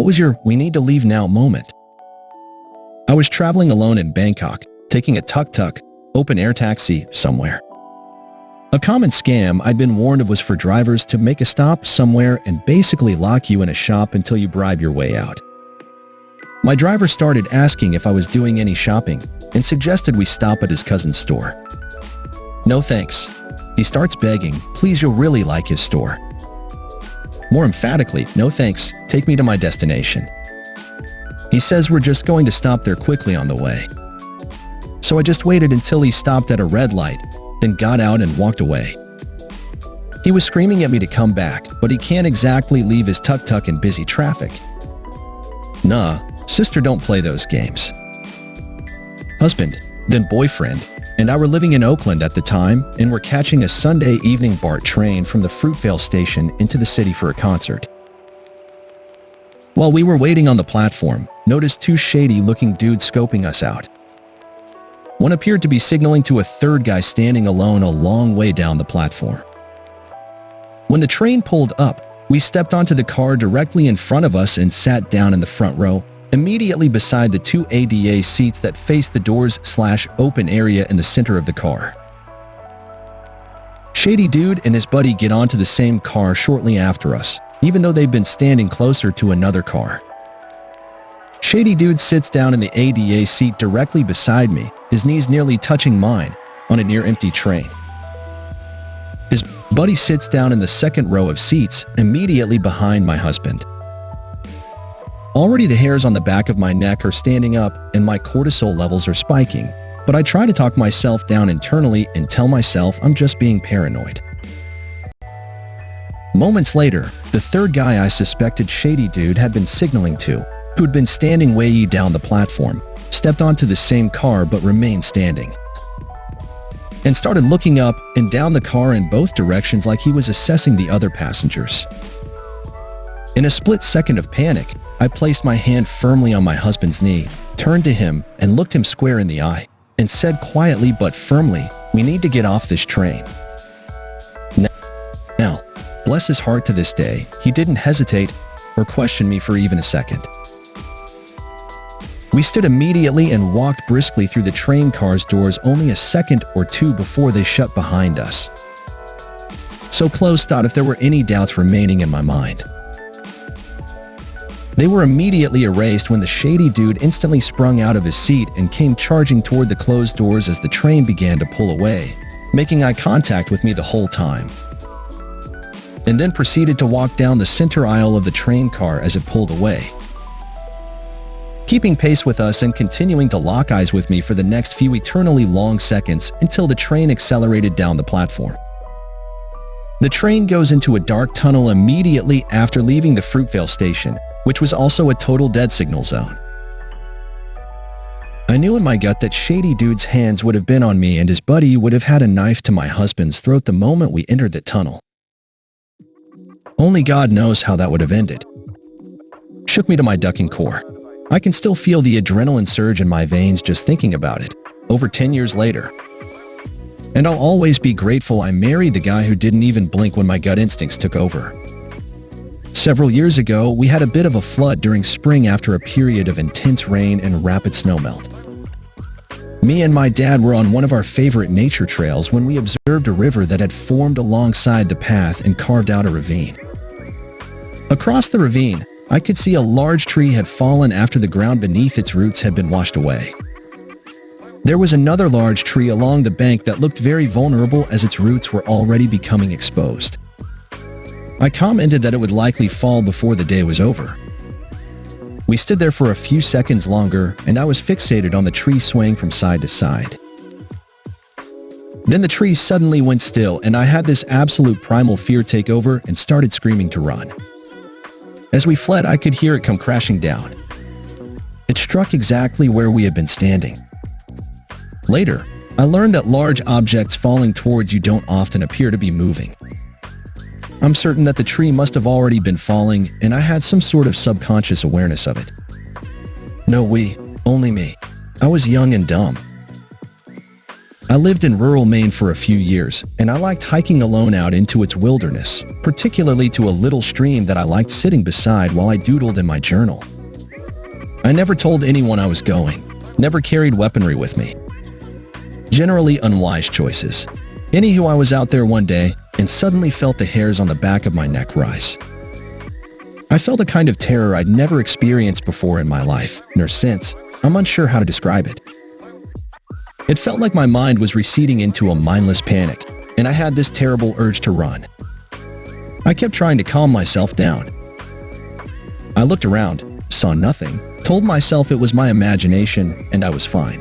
What was your "we need to leave now" moment? I was traveling alone in Bangkok, taking a tuk-tuk, open-air taxi somewhere. A common scam I'd been warned of was for drivers to make a stop somewhere and basically lock you in a shop until you bribe your way out. My driver started asking if I was doing any shopping and suggested we stop at his cousin's store. No thanks. He starts begging, please, you'll really like his store. More emphatically, no thanks, take me to my destination. He says we're just going to stop there quickly on the way. So I just waited until he stopped at a red light, then got out and walked away. He was screaming at me to come back, but he can't exactly leave his tuk-tuk in busy traffic. Nah, sister, don't play those games. Husband, then boyfriend, and I were living in Oakland at the time and were catching a Sunday evening BART train from the Fruitvale station into the city for a concert. While we were waiting on the platform, noticed two shady-looking dudes scoping us out. One appeared to be signaling to a third guy standing alone a long way down the platform. When the train pulled up, we stepped onto the car directly in front of us and sat down in the front row, immediately beside the two ADA seats that faced the doors/open area in the center of the car. Shady dude and his buddy get onto the same car shortly after us, even though they've been standing closer to another car. Shady dude sits down in the ADA seat directly beside me, his knees nearly touching mine, on a near-empty train. His buddy sits down in the second row of seats, immediately behind my husband. Already the hairs on the back of my neck are standing up and my cortisol levels are spiking, but I try to talk myself down internally and tell myself I'm just being paranoid. Moments later, the third guy I suspected shady dude had been signaling to, who had been standing way down the platform, stepped onto the same car but remained standing, and started looking up and down the car in both directions like he was assessing the other passengers. In a split second of panic, I placed my hand firmly on my husband's knee, turned to him and looked him square in the eye, and said quietly but firmly, "We need to get off this train." Now, bless his heart, to this day, he didn't hesitate or question me for even a second. We stood immediately and walked briskly through the train car's doors only a second or two before they shut behind us. So close that if there were any doubts remaining in my mind, they were immediately erased when the shady dude instantly sprung out of his seat and came charging toward the closed doors as the train began to pull away, making eye contact with me the whole time, and then proceeded to walk down the center aisle of the train car as it pulled away, keeping pace with us and continuing to lock eyes with me for the next few eternally long seconds until the train accelerated down the platform. The train goes into a dark tunnel immediately after leaving the Fruitvale station, which was also a total dead signal zone. I knew in my gut that shady dude's hands would have been on me and his buddy would have had a knife to my husband's throat the moment we entered the tunnel. Only God knows how that would have ended. Shook me to my ducking core. I can still feel the adrenaline surge in my veins just thinking about it, over 10 years later. And I'll always be grateful I married the guy who didn't even blink when my gut instincts took over. Several years ago, we had a bit of a flood during spring after a period of intense rain and rapid snowmelt. Me and my dad were on one of our favorite nature trails when we observed a river that had formed alongside the path and carved out a ravine. Across the ravine, I could see a large tree had fallen after the ground beneath its roots had been washed away. There was another large tree along the bank that looked very vulnerable as its roots were already becoming exposed. I commented that it would likely fall before the day was over. We stood there for a few seconds longer, and I was fixated on the tree swaying from side to side. Then the tree suddenly went still, and I had this absolute primal fear take over and started screaming to run. As we fled, I could hear it come crashing down. It struck exactly where we had been standing. Later, I learned that large objects falling towards you don't often appear to be moving. I'm certain that the tree must have already been falling, and I had some sort of subconscious awareness of it. No we, only me. I was young and dumb. I lived in rural Maine for a few years, and I liked hiking alone out into its wilderness, particularly to a little stream that I liked sitting beside while I doodled in my journal. I never told anyone I was going, never carried weaponry with me. Generally unwise choices. Anywho, I was out there one day and suddenly felt the hairs on the back of my neck rise. I felt a kind of terror I'd never experienced before in my life, nor since. I'm unsure how to describe it. It felt like my mind was receding into a mindless panic, and I had this terrible urge to run. I kept trying to calm myself down. I looked around, saw nothing, told myself it was my imagination, and I was fine.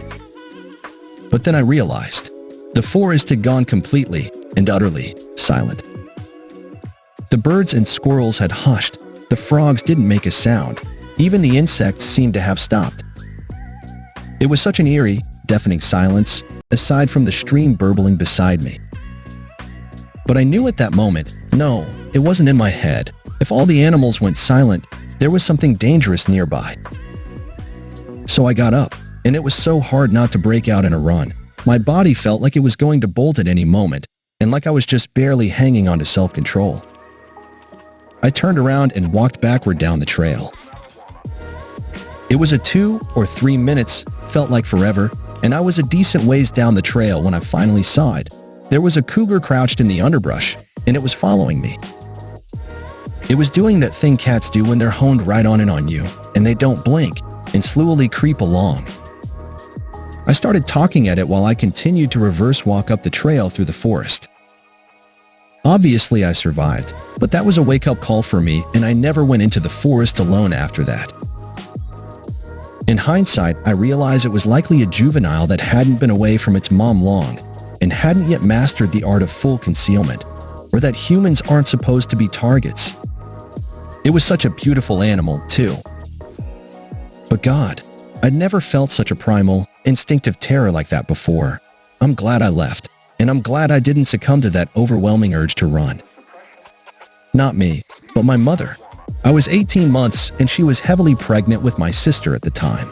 But then I realized the forest had gone completely and utterly silent. The birds and squirrels had hushed, the frogs didn't make a sound, even the insects seemed to have stopped. It was such an eerie, deafening silence, aside from the stream burbling beside me. But I knew at that moment, no, it wasn't in my head. If all the animals went silent, there was something dangerous nearby. So I got up, and it was so hard not to break out in a run. My body felt like it was going to bolt at any moment, and like I was just barely hanging on to self-control. I turned around and walked backward down the trail. It was a 2 or 3 minutes, felt like forever, and I was a decent ways down the trail when I finally saw it. There was a cougar crouched in the underbrush, and it was following me. It was doing that thing cats do when they're honed right on in on you, and they don't blink, and slowly creep along. I started talking at it while I continued to reverse walk up the trail through the forest. Obviously, I survived, but that was a wake-up call for me, and I never went into the forest alone after that. In hindsight, I realized it was likely a juvenile that hadn't been away from its mom long and hadn't yet mastered the art of full concealment, or that humans aren't supposed to be targets. It was such a beautiful animal, too. But God, I'd never felt such a primal, instinctive terror like that before. I'm glad I left, and I'm glad I didn't succumb to that overwhelming urge to run. Not me, but my mother. I was 18 months and she was heavily pregnant with my sister at the time.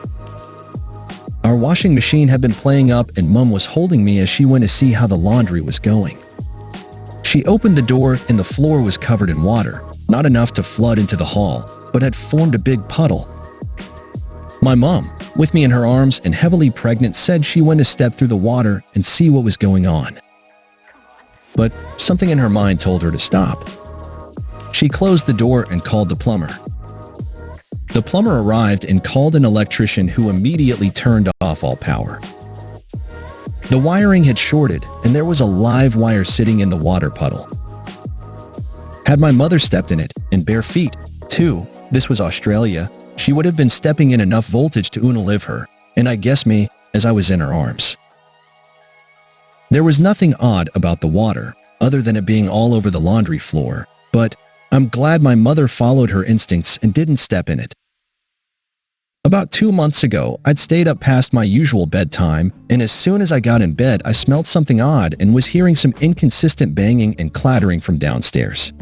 Our washing machine had been playing up and Mum was holding me as she went to see how the laundry was going. She opened the door and the floor was covered in water, not enough to flood into the hall, but had formed a big puddle. My mom, with me in her arms and heavily pregnant, said she went to step through the water and see what was going on. But something in her mind told her to stop. She closed the door and called the plumber. The plumber arrived and called an electrician who immediately turned off all power. The wiring had shorted and there was a live wire sitting in the water puddle. Had my mother stepped in it, in bare feet, too, this was Australia, she would have been stepping in enough voltage to unalive her, and I guess me, as I was in her arms. There was nothing odd about the water, other than it being all over the laundry floor, but I'm glad my mother followed her instincts and didn't step in it. About 2 months ago, I'd stayed up past my usual bedtime, and as soon as I got in bed, I smelled something odd and was hearing some inconsistent banging and clattering from downstairs.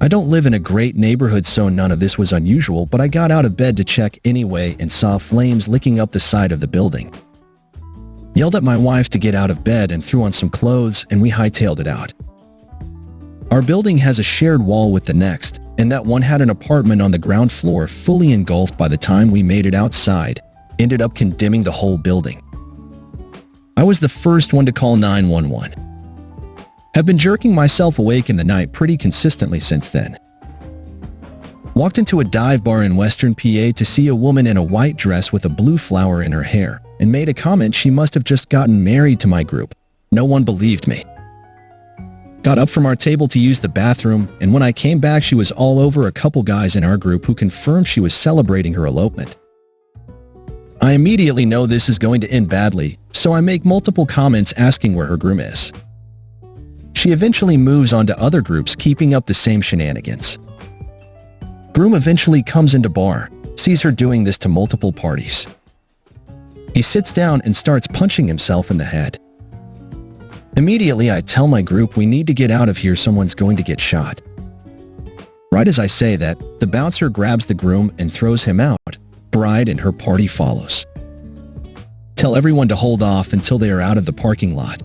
I don't live in a great neighborhood, so none of this was unusual, but I got out of bed to check anyway and saw flames licking up the side of the building. Yelled at my wife to get out of bed and threw on some clothes, and we hightailed it out. Our building has a shared wall with the next, and that one had an apartment on the ground floor fully engulfed. By the time we made it outside, ended up condemning the whole building. I was the first one to call 911. Have been jerking myself awake in the night pretty consistently since then. Walked into a dive bar in Western PA to see a woman in a white dress with a blue flower in her hair and made a comment she must have just gotten married to my group. No one believed me. Got up from our table to use the bathroom, and when I came back she was all over a couple guys in our group who confirmed she was celebrating her elopement. I immediately know this is going to end badly, so I make multiple comments asking where her groom is. She eventually moves on to other groups keeping up the same shenanigans. Groom eventually comes into bar, sees her doing this to multiple parties. He sits down and starts punching himself in the head. Immediately, I tell my group we need to get out of here, someone's going to get shot. Right as I say that, the bouncer grabs the groom and throws him out. Bride and her party follows. Tell everyone to hold off until they are out of the parking lot.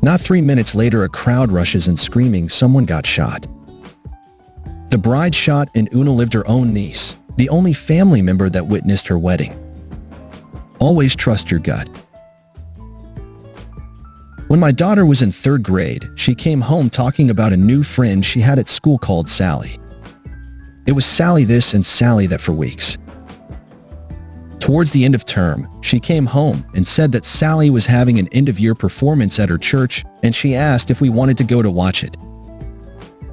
Not 3 minutes later, a crowd rushes in screaming someone got shot. The bride shot and Una lived her own niece, the only family member that witnessed her wedding. Always trust your gut. When my daughter was in 3rd grade, she came home talking about a new friend she had at school called Sally. It was Sally this and Sally that for weeks. Towards the end of term, she came home and said that Sally was having an end-of-year performance at her church, and she asked if we wanted to go to watch it.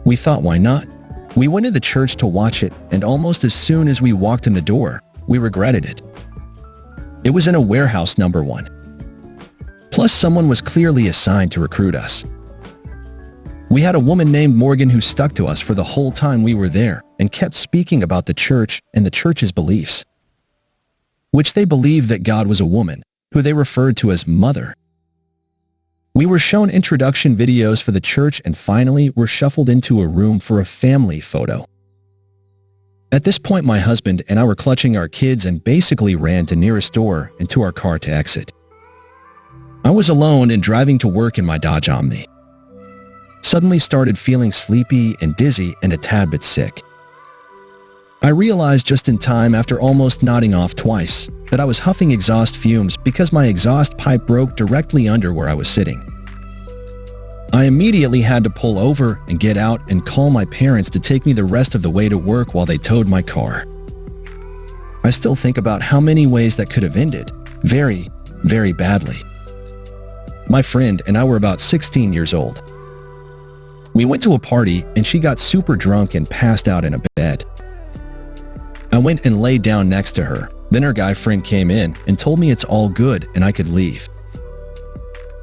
We thought, why not? We went to the church to watch it, and almost as soon as we walked in the door, we regretted it. It was in a warehouse number 1. Plus, someone was clearly assigned to recruit us. We had a woman named Morgan who stuck to us for the whole time we were there and kept speaking about the church and the church's beliefs, which they believed that God was a woman, who they referred to as Mother. We were shown introduction videos for the church and finally were shuffled into a room for a family photo. At this point, my husband and I were clutching our kids and basically ran to nearest door and to our car to exit. I was alone and driving to work in my Dodge Omni. Suddenly started feeling sleepy and dizzy and a tad bit sick. I realized just in time after almost nodding off twice that I was huffing exhaust fumes because my exhaust pipe broke directly under where I was sitting. I immediately had to pull over and get out and call my parents to take me the rest of the way to work while they towed my car. I still think about how many ways that could have ended, very, very badly. My friend and I were about 16 years old. We went to a party and she got super drunk and passed out in a bed. I went and laid down next to her. Then her guy friend came in and told me it's all good and I could leave.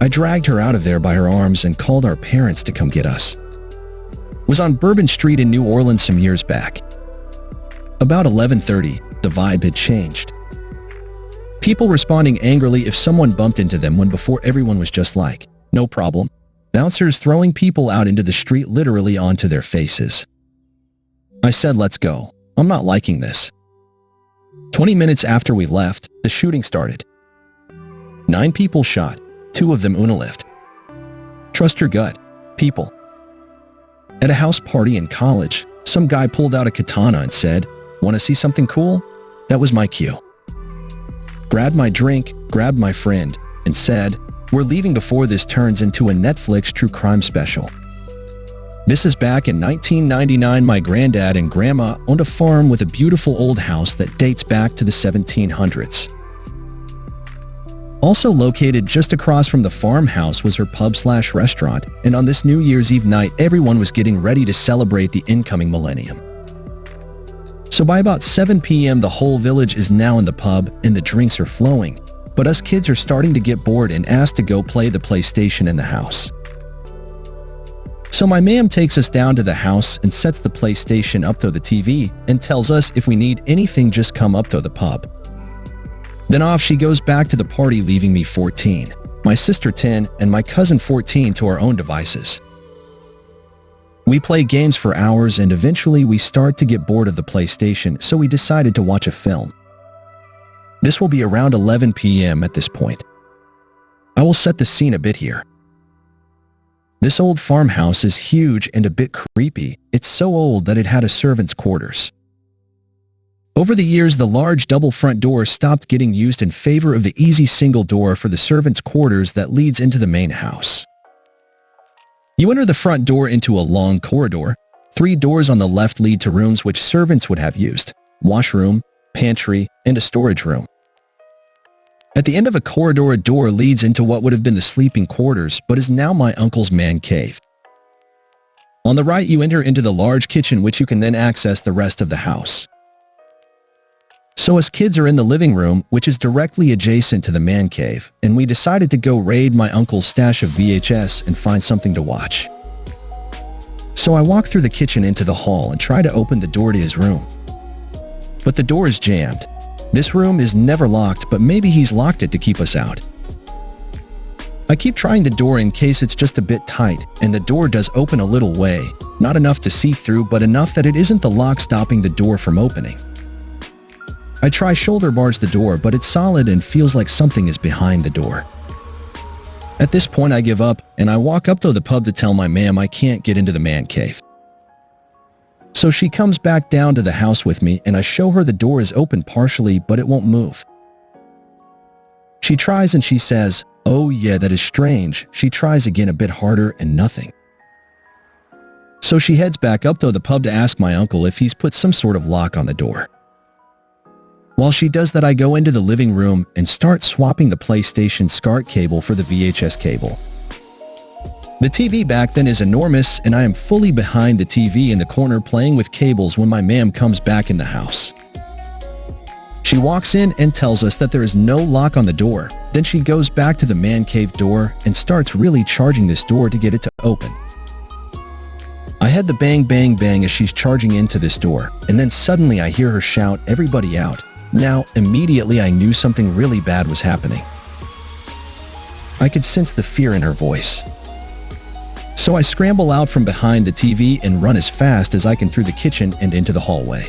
I dragged her out of there by her arms and called our parents to come get us. It was on Bourbon Street in New Orleans some years back. About 11:30, the vibe had changed. People responding angrily if someone bumped into them when before everyone was just like, no problem. Bouncers throwing people out into the street literally onto their faces. I said, let's go. I'm not liking this. 20 minutes after we left, the shooting started. 9 people shot, 2 of them Una lived. Trust your gut, people. At a house party in college, some guy pulled out a katana and said, want to see something cool? That was my cue. Grabbed my drink, grabbed my friend, and said, we're leaving before this turns into a Netflix true crime special. This is back in 1999. My granddad and grandma owned a farm with a beautiful old house that dates back to the 1700s. Also located just across from the farmhouse was her pub/restaurant, and on this New Year's Eve night, everyone was getting ready to celebrate the incoming millennium. So by about 7 p.m., the whole village is now in the pub and the drinks are flowing, but us kids are starting to get bored and asked to go play the PlayStation in the house. So my ma'am takes us down to the house and sets the PlayStation up to the TV and tells us if we need anything just come up to the pub. Then off she goes back to the party, leaving me 14, my sister 10, and my cousin 14 to our own devices. We play games for hours and eventually we start to get bored of the PlayStation, so we decided to watch a film. This will be around 11 p.m. at this point. I will set the scene a bit here. This old farmhouse is huge and a bit creepy. It's so old that it had a servant's quarters. Over the years, the large double front door stopped getting used in favor of the easy single door for the servant's quarters that leads into the main house. You enter the front door into a long corridor. 3 doors on the left lead to rooms which servants would have used: washroom, pantry, and a storage room. At the end of a corridor, a door leads into what would have been the sleeping quarters, but is now my uncle's man cave. On the right, you enter into the large kitchen, which you can then access the rest of the house. So us kids are in the living room, which is directly adjacent to the man cave, and we decided to go raid my uncle's stash of VHS and find something to watch. So I walk through the kitchen into the hall and try to open the door to his room. But the door is jammed. This room is never locked, but maybe he's locked it to keep us out. I keep trying the door in case it's just a bit tight, and the door does open a little way, not enough to see through, but enough that it isn't the lock stopping the door from opening. I try shoulder bars the door, but it's solid and feels like something is behind the door. At this point, I give up and I walk up to the pub to tell my ma'am I can't get into the man cave. So she comes back down to the house with me and I show her the door is open partially, but it won't move. She tries and she says, "Oh yeah, that is strange." She tries again a bit harder and nothing. So she heads back up to the pub to ask my uncle if he's put some sort of lock on the door. While she does that, I go into the living room and start swapping the PlayStation SCART cable for the VHS cable. The TV back then is enormous and I am fully behind the TV in the corner playing with cables when my ma'am comes back in the house. She walks in and tells us that there is no lock on the door. Then she goes back to the man cave door and starts really charging this door to get it to open. I had the bang bang bang as she's charging into this door, and then suddenly I hear her shout, "Everybody out." Now, immediately I knew something really bad was happening. I could sense the fear in her voice. So I scramble out from behind the TV and run as fast as I can through the kitchen and into the hallway.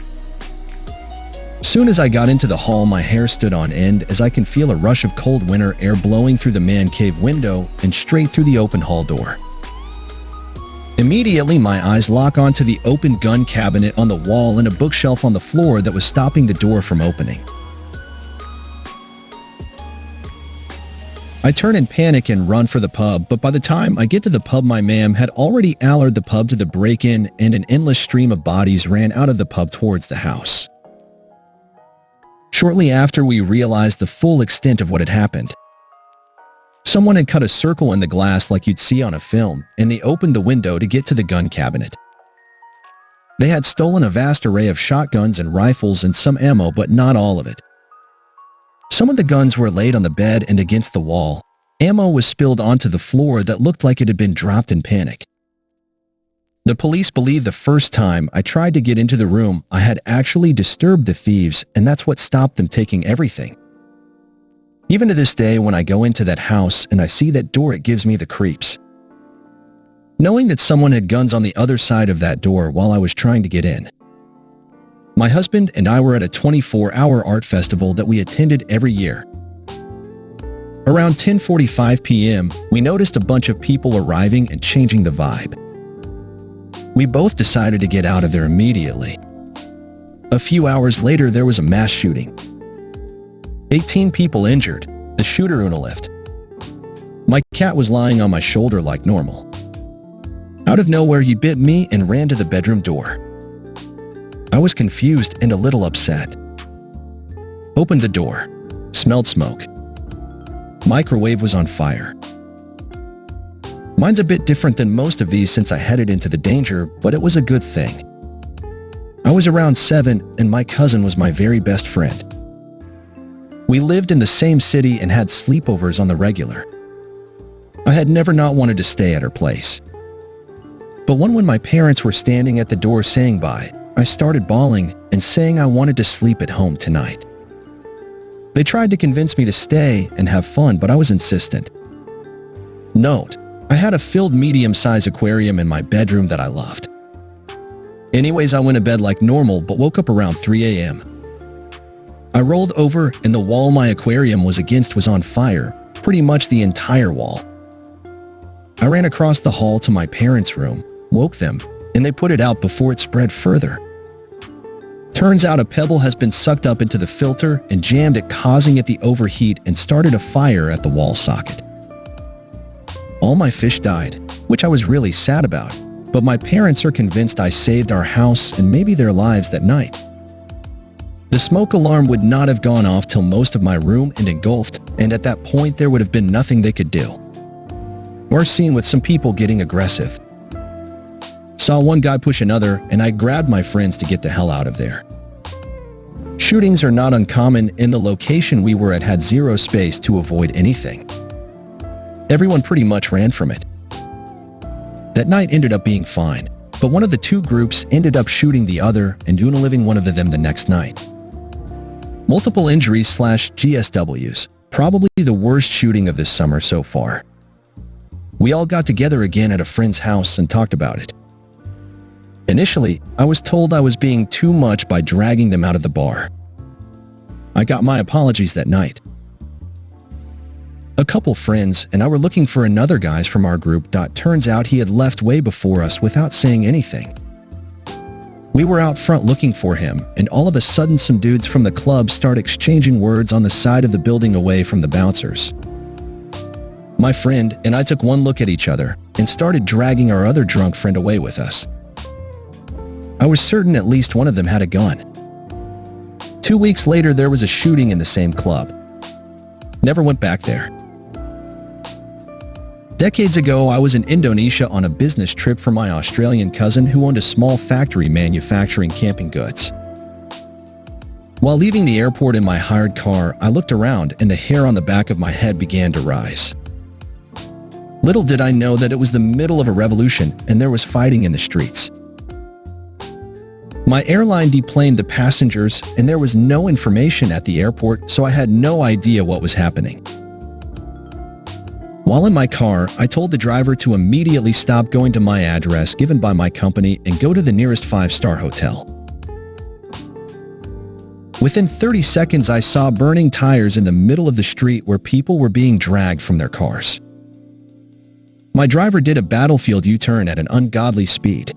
Soon as I got into the hall, my hair stood on end as I can feel a rush of cold winter air blowing through the man cave window and straight through the open hall door. Immediately, my eyes lock onto the open gun cabinet on the wall and a bookshelf on the floor that was stopping the door from opening. I turn in panic and run for the pub, but by the time I get to the pub, my ma'am had already alerted the pub to the break-in and an endless stream of bodies ran out of the pub towards the house. Shortly after, we realized the full extent of what had happened. Someone had cut a circle in the glass like you'd see on a film, and they opened the window to get to the gun cabinet. They had stolen a vast array of shotguns and rifles and some ammo, but not all of it. Some of the guns were laid on the bed and against the wall. Ammo was spilled onto the floor that looked like it had been dropped in panic. The police believe the first time I tried to get into the room, I had actually disturbed the thieves, and that's what stopped them taking everything. Even to this day, when I go into that house and I see that door, it gives me the creeps. Knowing that someone had guns on the other side of that door while I was trying to get in. My husband and I were at a 24-hour art festival that we attended every year. Around 10:45 p.m., we noticed a bunch of people arriving and changing the vibe. We both decided to get out of there immediately. A few hours later, there was a mass shooting. 18 people injured, the shooter in a lift. My cat was lying on my shoulder like normal. Out of nowhere, he bit me and ran to the bedroom door. I was confused and a little upset. Opened the door, smelled smoke. Microwave was on fire. Mine's a bit different than most of these since I headed into the danger, but it was a good thing. I was around 7 and my cousin was my very best friend. We lived in the same city and had sleepovers on the regular. I had never not wanted to stay at her place. But when my parents were standing at the door saying bye, I started bawling and saying I wanted to sleep at home tonight. They tried to convince me to stay and have fun, but I was insistent. Note, I had a filled medium-sized aquarium in my bedroom that I loved. Anyways, I went to bed like normal but woke up around 3 a.m. I rolled over and the wall my aquarium was against was on fire, pretty much the entire wall. I ran across the hall to my parents' room, woke them, and they put it out before it spread further. Turns out a pebble has been sucked up into the filter and jammed it, causing it to overheat and started a fire at the wall socket. All my fish died, which I was really sad about, but my parents are convinced I saved our house and maybe their lives that night. The smoke alarm would not have gone off till most of my room and engulfed, and at that point there would have been nothing they could do. Worse scene with some people getting aggressive. Saw one guy push another, and I grabbed my friends to get the hell out of there. Shootings are not uncommon, and the location we were at had zero space to avoid anything. Everyone pretty much ran from it. That night ended up being fine, but one of the two groups ended up shooting the other and unaliving one of them the next night. Multiple injuries / GSWs, probably the worst shooting of this summer so far. We all got together again at a friend's house and talked about it. Initially, I was told I was being too much by dragging them out of the bar. I got my apologies that night. A couple friends and I were looking for another guy from our group. Turns out he had left way before us without saying anything. We were out front looking for him, and all of a sudden some dudes from the club start exchanging words on the side of the building away from the bouncers. My friend and I took one look at each other and started dragging our other drunk friend away with us. I was certain at least one of them had a gun. 2 weeks later, there was a shooting in the same club. Never went back there. Decades ago, I was in Indonesia on a business trip for my Australian cousin who owned a small factory manufacturing camping goods. While leaving the airport in my hired car, I looked around and the hair on the back of my head began to rise. Little did I know that it was the middle of a revolution and there was fighting in the streets. My airline deplaned the passengers and there was no information at the airport, so I had no idea what was happening. While in my car, I told the driver to immediately stop going to my address given by my company and go to the nearest 5-star hotel. Within 30 seconds, I saw burning tires in the middle of the street where people were being dragged from their cars. My driver did a battlefield U-turn at an ungodly speed.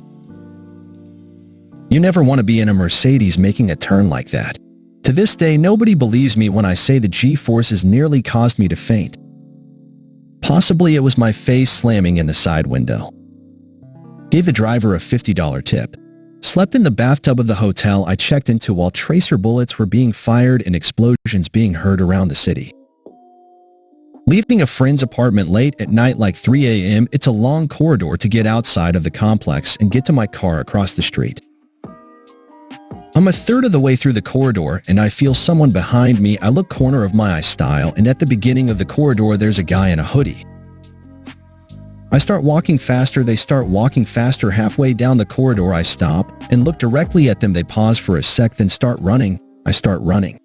You never want to be in a Mercedes making a turn like that. To this day, nobody believes me when I say the G-forces nearly caused me to faint. Possibly it was my face slamming in the side window. Gave the driver a $50 tip. Slept in the bathtub of the hotel I checked into while tracer bullets were being fired and explosions being heard around the city. Leaving a friend's apartment late at night like 3 a.m., it's a long corridor to get outside of the complex and get to my car across the street. I'm a third of the way through the corridor and I feel someone behind me. I look corner of my eye style, and at the beginning of the corridor there's a guy in a hoodie. I start walking faster, they start walking faster. Halfway down the corridor I stop and look directly at them. They pause for a sec, then start running. I start running.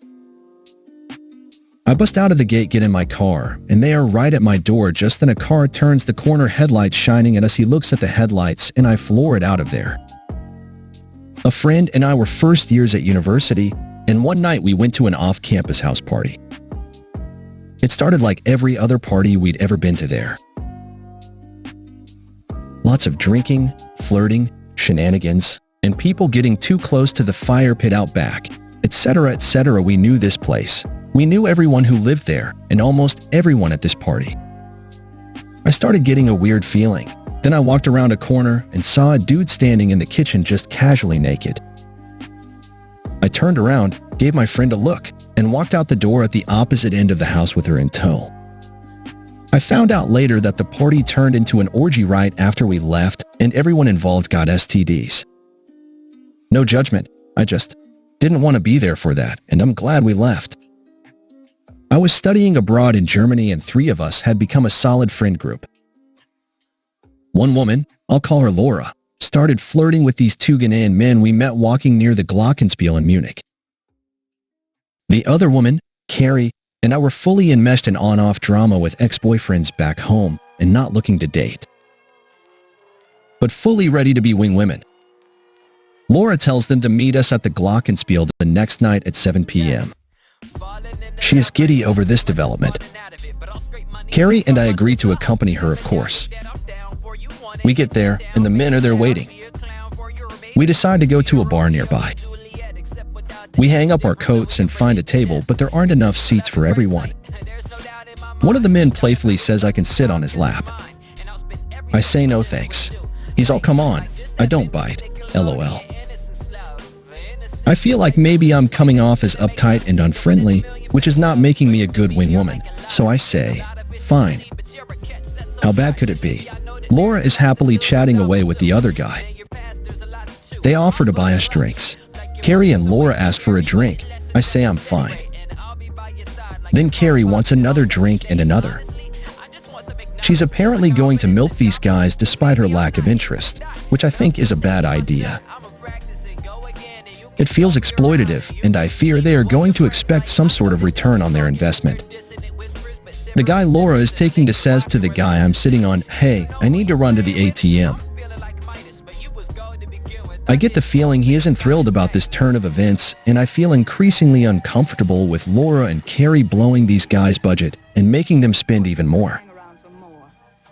I bust out of the gate, get in my car, and they are right at my door. Just then a car turns the corner, headlights shining at us. He looks at the headlights and I floor it out of there. A friend and I were first years at university, and one night we went to an off-campus house party. It started like every other party we'd ever been to there. Lots of drinking, flirting, shenanigans, and people getting too close to the fire pit out back, etc., etc. We knew this place. We knew everyone who lived there, and almost everyone at this party. I started getting a weird feeling. Then I walked around a corner and saw a dude standing in the kitchen just casually naked. I turned around, gave my friend a look, and walked out the door at the opposite end of the house with her in tow. I found out later that the party turned into an orgy right after we left, and everyone involved got STDs. No judgment, I just didn't want to be there for that, and I'm glad we left. I was studying abroad in Germany, and 3 of us had become a solid friend group. One woman, I'll call her Laura, started flirting with these 2 Ghanaian men we met walking near the Glockenspiel in Munich. The other woman, Carrie, and I were fully enmeshed in on-off drama with ex-boyfriends back home and not looking to date, but fully ready to be wing women. Laura tells them to meet us at the Glockenspiel the next night at 7 p.m. She is giddy over this development. Carrie and I agree to accompany her, of course. We get there, and the men are there waiting. We decide to go to a bar nearby. We hang up our coats and find a table, but there aren't enough seats for everyone. One of the men playfully says I can sit on his lap. I say no thanks. He's all, come on. I don't bite. LOL. I feel like maybe I'm coming off as uptight and unfriendly, which is not making me a good wing woman, so I say, fine. How bad could it be? Laura is happily chatting away with the other guy. They offer to buy us drinks. Carrie and Laura ask for a drink. I say I'm fine. Then Carrie wants another drink and another. She's apparently going to milk these guys despite her lack of interest, which I think is a bad idea. It feels exploitative, and I fear they are going to expect some sort of return on their investment. The guy Laura is taking to says to the guy I'm sitting on, hey, I need to run to the ATM. I get the feeling he isn't thrilled about this turn of events, and I feel increasingly uncomfortable with Laura and Carrie blowing these guys' budget and making them spend even more.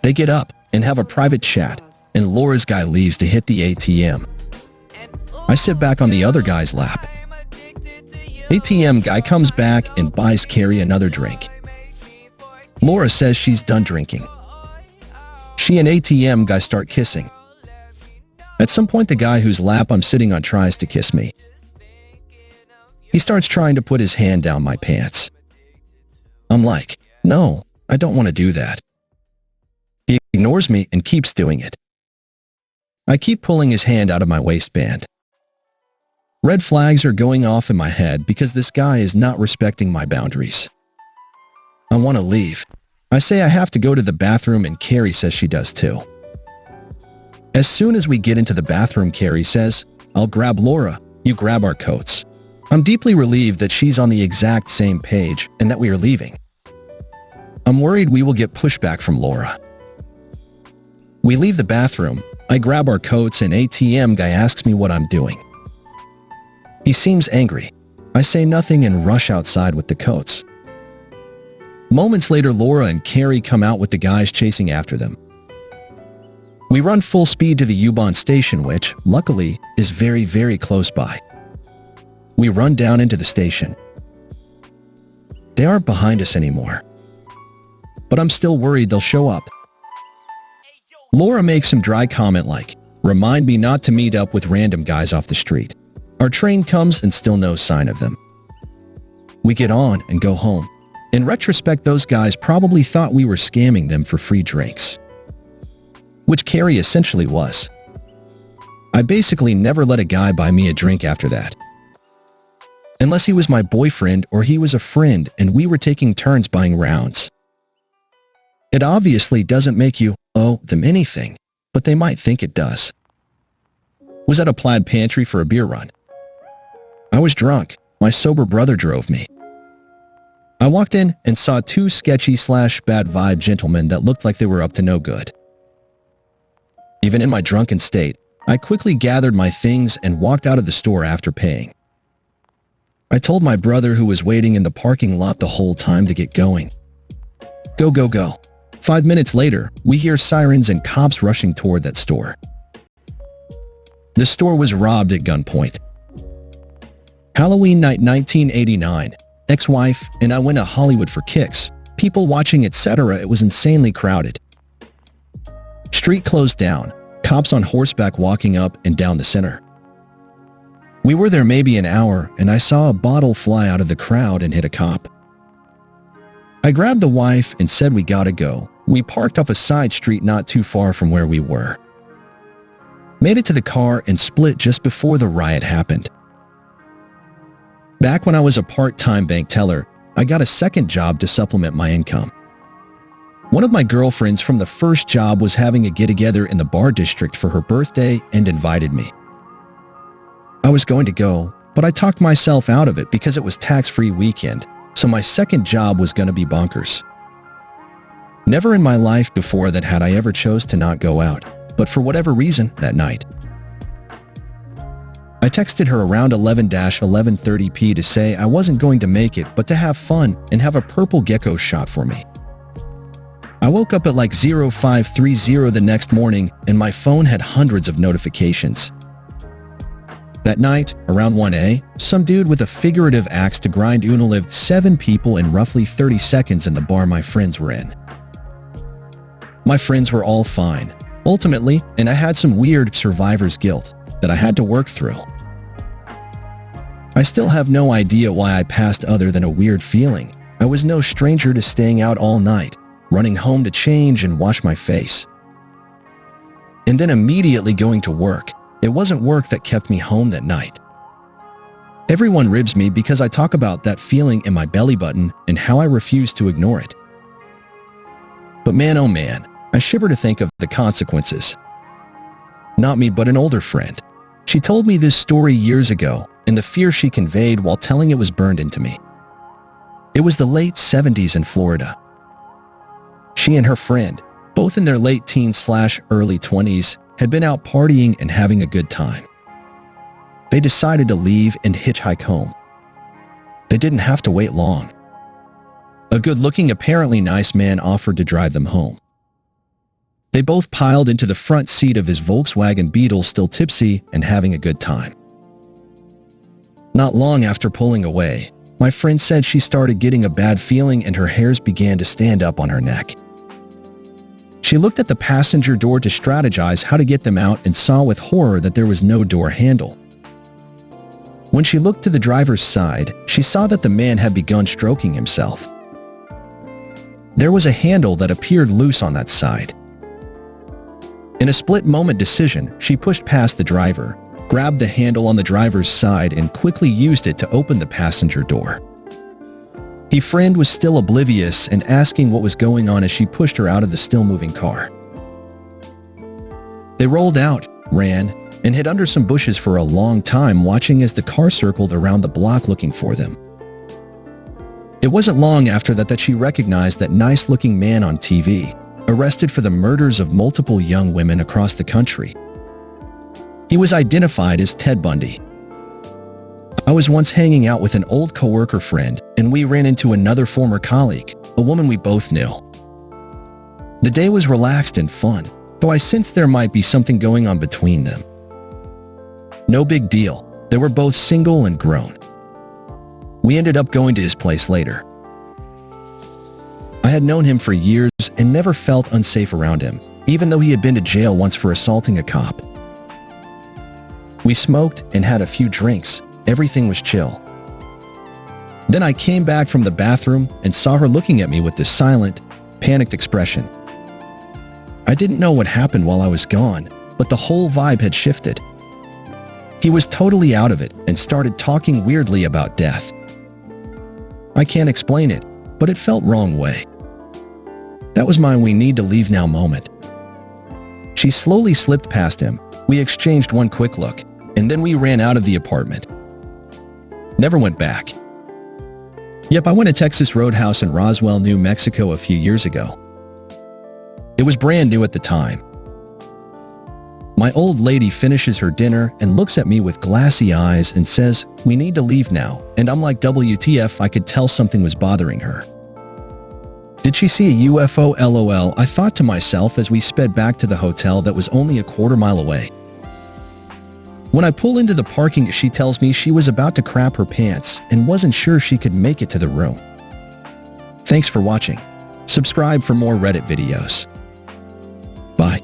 They get up and have a private chat, and Laura's guy leaves to hit the ATM. I sit back on the other guy's lap. ATM guy comes back and buys Carrie another drink. Laura says she's done drinking. She and ATM guy start kissing. At some point, the guy whose lap I'm sitting on tries to kiss me. He starts trying to put his hand down my pants. I'm like, no, I don't want to do that. He ignores me and keeps doing it. I keep pulling his hand out of my waistband. Red flags are going off in my head because this guy is not respecting my boundaries. I want to leave. I say I have to go to the bathroom, and Carrie says she does too. As soon as we get into the bathroom, Carrie says, "I'll grab Laura, you grab our coats." I'm deeply relieved that she's on the exact same page and that we are leaving. I'm worried we will get pushback from Laura. We leave the bathroom, I grab our coats, and ATM guy asks me what I'm doing. He seems angry. I say nothing and rush outside with the coats. Moments later, Laura and Carrie come out with the guys chasing after them. We run full speed to the U-Bahn station, which, luckily, is very, very close by. We run down into the station. They aren't behind us anymore. But I'm still worried they'll show up. Laura makes some dry comment like, "Remind me not to meet up with random guys off the street." Our train comes and still no sign of them. We get on and go home. In retrospect, those guys probably thought we were scamming them for free drinks. Which Carrie essentially was. I basically never let a guy buy me a drink after that. Unless he was my boyfriend or he was a friend and we were taking turns buying rounds. It obviously doesn't make you owe them anything, but they might think it does. Was at a Plaid Pantry for a beer run. I was drunk. My sober brother drove me. I walked in and saw two sketchy/bad vibe gentlemen that looked like they were up to no good. Even in my drunken state, I quickly gathered my things and walked out of the store after paying. I told my brother, who was waiting in the parking lot the whole time, to get going. Go, go, go. 5 minutes later, we hear sirens and cops rushing toward that store. The store was robbed at gunpoint. Halloween night 1989. Ex-wife and I went to Hollywood for kicks. People watching, etc. It was insanely crowded. Street closed down. Cops on horseback walking up and down the center. We were there maybe an hour, and I saw a bottle fly out of the crowd and hit a cop. I grabbed the wife and said we gotta go. We parked off a side street not too far from where we were. Made it to the car and split just before the riot happened. Back when I was a part-time bank teller, I got a second job to supplement my income. One of my girlfriends from the first job was having a get-together in the bar district for her birthday and invited me. I was going to go, but I talked myself out of it because it was tax-free weekend, so my second job was going to be bonkers. Never in my life before that had I ever chose to not go out, but for whatever reason, that night. I texted her around 11-11:30 p.m. to say I wasn't going to make it, but to have fun and have a purple gecko shot for me. I woke up at like 0530 the next morning, and my phone had hundreds of notifications. That night, around 1 a.m., some dude with a figurative axe to grind unalived 7 people in roughly 30 seconds in the bar my friends were in. My friends were all fine, ultimately, and I had some weird survivor's guilt that I had to work through. I still have no idea why I passed other than a weird feeling. I was no stranger to staying out all night, running home to change and wash my face, and then immediately going to work. It wasn't work that kept me home that night. Everyone ribs me because I talk about that feeling in my belly button and how I refuse to ignore it. But man, oh man, I shiver to think of the consequences. Not me, but an older friend. She told me this story years ago, and the fear she conveyed while telling it was burned into me. It was the late 70s in Florida. She and her friend, both in their late teens/early 20s, had been out partying and having a good time. they decided to leave and hitchhike home. They didn't have to wait long. A good-looking, apparently nice man offered to drive them home. They both piled into the front seat of his Volkswagen Beetle, still tipsy and having a good time. Not long after pulling away, my friend said she started getting a bad feeling and her hairs began to stand up on her neck. She looked at the passenger door to strategize how to get them out and saw with horror that there was no door handle. When she looked to the driver's side, she saw that the man had begun stroking himself. There was a handle that appeared loose on that side. In a split-moment decision, she pushed past the driver, grabbed the handle on the driver's side, and quickly used it to open the passenger door. Her friend was still oblivious and asking what was going on as she pushed her out of the still-moving car. They rolled out, ran, and hid under some bushes for a long time, watching as the car circled around the block looking for them. It wasn't long after that she recognized that nice-looking man on TV, arrested for the murders of multiple young women across the country. He was identified as Ted Bundy. I was once hanging out with an old coworker friend, and we ran into another former colleague, a woman we both knew. The day was relaxed and fun, though I sensed there might be something going on between them. No big deal. They were both single and grown. We ended up going to his place later. I had known him for years and never felt unsafe around him, even though he had been to jail once for assaulting a cop. We smoked and had a few drinks. Everything was chill. Then I came back from the bathroom and saw her looking at me with this silent, panicked expression. I didn't know what happened while I was gone, but the whole vibe had shifted. He was totally out of it and started talking weirdly about death. I can't explain it, but it felt wrong way. That was my "we need to leave now" moment. She slowly slipped past him. We exchanged one quick look, and then we ran out of the apartment. Never went back. Yep, I went to Texas Roadhouse in Roswell, New Mexico a few years ago. It was brand new at the time. My old lady finishes her dinner and looks at me with glassy eyes and says, "We need to leave now," and I'm like, WTF, I could tell something was bothering her. Did she see a UFO? LOL, I thought to myself as we sped back to the hotel that was only a quarter-mile away. When I pull into the parking, she tells me she was about to crap her pants and wasn't sure she could make it to the room. Thanks for watching. Subscribe for more Reddit videos. Bye.